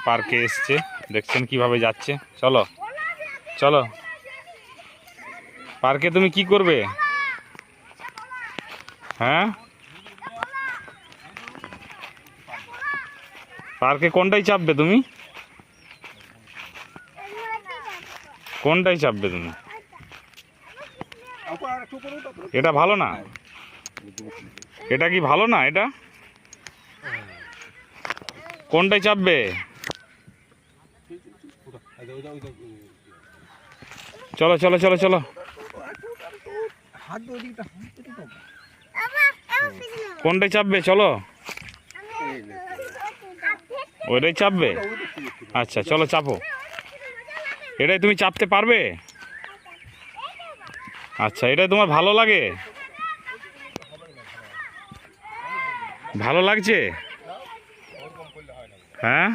পার্কে এসছে, দেখছেন কিভাবে যাচ্ছে। চলো চলো পার্কে তুমি কি করবে? হ্যাঁ, পার্কে কোনটাই চাপবে তুমি? কোনটাই চাপবে তুমি? এটা ভালো না? এটা কি ভালো না? এটা কোনটাই চাপবে? চলো চলো চলো চলো, কোনটাই চাপবে? চলো, ওইটাই চাপবে। আচ্ছা চলো চাপো। এটাই তুমি চাপতে পারবে? আচ্ছা, এটাই তোমার ভালো লাগে? ভালো লাগছে? হ্যাঁ।